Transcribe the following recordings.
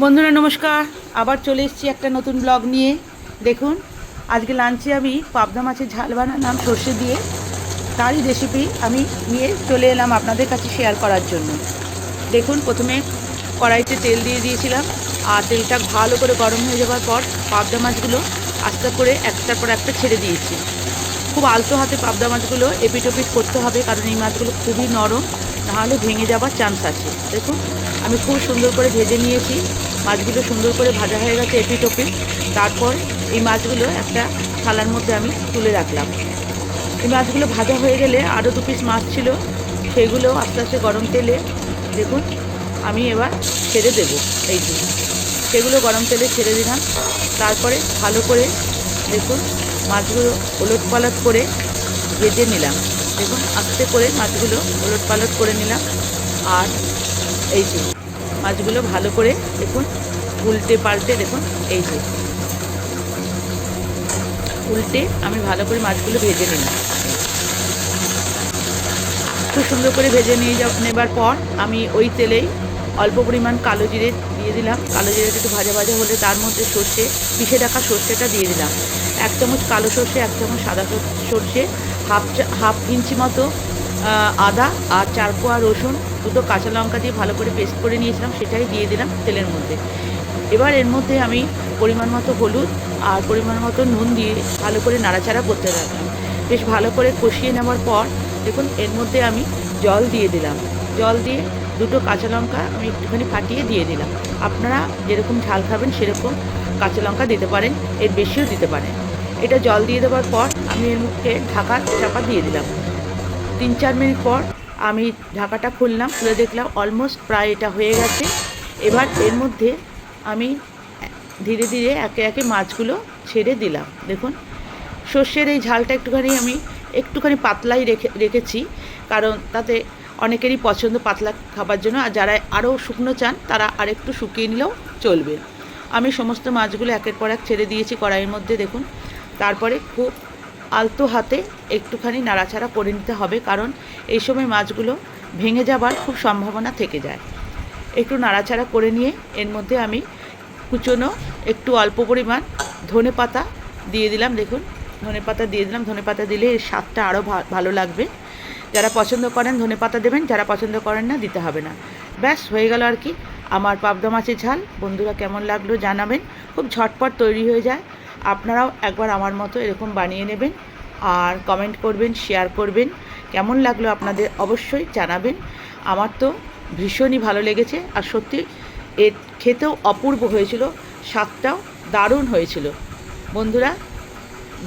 বন্ধুরা নমস্কার, আবার চলে এসেছি একটা নতুন ব্লগ নিয়ে। দেখুন, আজকে লাঞ্চে আমি পাবদা মাছের ঝাল বানালাম সর্ষে দিয়ে। তারই রেসিপি আমি নিয়ে চলে এলাম আপনাদের কাছে শেয়ার করার জন্য। দেখুন, প্রথমে কড়াইতে তেল দিয়ে দিয়েছিলাম, আর তেলটা ভালো করে গরম হয়ে যাওয়ার পর পাবদা মাছগুলো আস্তে করে একটার পর একটা ছেড়ে দিয়েছি। খুব আলতো হাতে পাবদা মাছগুলো এপিট ওপিট করতে হবে, কারণ এই মাছগুলো খুবই নরম, নাহলে ভেঙে যাওয়ার চান্স আছে। দেখুন, আমি খুব সুন্দর করে ভেজে নিয়েছি। মাছগুলো সুন্দর করে ভাজা হয়ে গেছে এপিট ওপিট। তারপর এই মাছগুলো একটা থালার মধ্যে আমি তুলে রাখলাম। এই মাছগুলো ভাজা হয়ে গেলে আরও 2 পিস মাছ ছিল, সেগুলো আস্তে আস্তে গরম তেলে দেখুন আমি এবার ছেড়ে দেবো। এই যে সেগুলো গরম তেলে ছেড়ে দিলাম। তারপরে ভালো করে দেখুন মাছগুলো ওলট পালট করে ভেজে নিলাম। দেখুন, আস্তে করে মাছগুলো ওলট পালট করে নিলাম। আর এই যে মাছগুলো ভালো করে দেখুন উল্টে পাল্টে দেখুন, এই যে উল্টে আমি ভালো করে মাছগুলো ভেজে নিলাম। খুব সুন্দর করে ভেজে নেবার পর আমি ওই তেলেই অল্প পরিমাণ কালো জিরে দিয়ে দিলাম। কালো জিরেটা একটু ভাজা ভাজা হলে তার মধ্যে সর্ষে, পিষে রাখা সর্ষেটা দিয়ে দিলাম। 1 চামচ কালো সর্ষে, 1 চামচ সাদা সর্ষে, হাফ ইঞ্চি মতো আদা, আর 4 কোয়া রসুন, 2টো কাঁচা লঙ্কা দিয়ে ভালো করে পেস্ট করে নিয়েছিলাম, সেটাই দিয়ে দিলাম তেলের মধ্যে। এবার এর মধ্যে আমি পরিমাণ মতো হলুদ আর পরিমাণ মতো নুন দিয়ে ভালো করে নাড়াচাড়া করতে থাকলাম। বেশ ভালো করে কষিয়ে নেওয়ার পর দেখুন এর মধ্যে আমি জল দিয়ে দিলাম। জল দিয়ে 2টো কাঁচা লঙ্কা আমি একটুখানি ফাটিয়ে দিয়ে দিলাম। আপনারা যেরকম ঝাল খাবেন সেরকম কাঁচা লঙ্কা দিতে পারেন, এর বেশিও দিতে পারেন। এটা জল দিয়ে দেওয়ার পর আমি এর মুখে চাপা দিয়ে দিলাম। 3-4 মিনিট পর আমি ঢাকাটা খুললাম, খুলে দেখলাম অলমোস্ট প্রায় এটা হয়ে গেছে। এবার এর মধ্যে আমি ধীরে ধীরে একে একে মাছগুলো ছেড়ে দিলাম। দেখুন, সর্ষের এই ঝালটা একটুখানি পাতলাই রেখেছি, কারণ তাতে অনেকেরই পছন্দ পাতলা খাবার জন্য, আর যারা আরও শুকনো চান তারা আরেকটু শুকিয়ে নিলেও চলবে। আমি সমস্ত মাছগুলো একের পর এক ছেড়ে দিয়েছি কড়াইয়ের মধ্যে। দেখুন, তারপরে খুব আলতো হাতে একটুখানি নাড়াচাড়া করে নিতে হবে, কারণ এই সময় মাছগুলো ভেঙে যাবার খুব সম্ভাবনা থেকে যায়। একটু নাড়াচাড়া করে নিয়ে এর মধ্যে আমি কুচনো একটু অল্প পরিমাণ ধনেপাতা দিয়ে দিলাম। দেখুন, ধনেপাতা দিয়ে দিলাম। ধনেপাতা দিলে এর স্বাদটা আরও ভালো লাগবে। যারা পছন্দ করেন ধনেপাতা দেবেন, যারা পছন্দ করেন না দিতে হবে না। ব্যাস হয়ে গেল আর কি আমার পাবদা মাছের ঝাল। বন্ধুরা কেমন লাগলো জানাবেন। খুব ঝটপট তৈরি হয়ে যায়। আপনারাও একবার আমার মতো এরকম বানিয়ে নেবেন, আর কমেন্ট করবেন, শেয়ার করবেন। কেমন লাগলো আপনাদের অবশ্যই জানাবেন। আমার তো ভীষণই ভালো লেগেছে, আর সত্যি এর খেতেও অপূর্ব হয়েছিল, স্বাদটাও দারুণ হয়েছিল। বন্ধুরা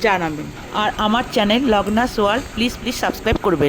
জানাবেন। আর আমার চ্যানেল লগনাস ওয়ার্ল্ড প্লিজ সাবস্ক্রাইব করবেন।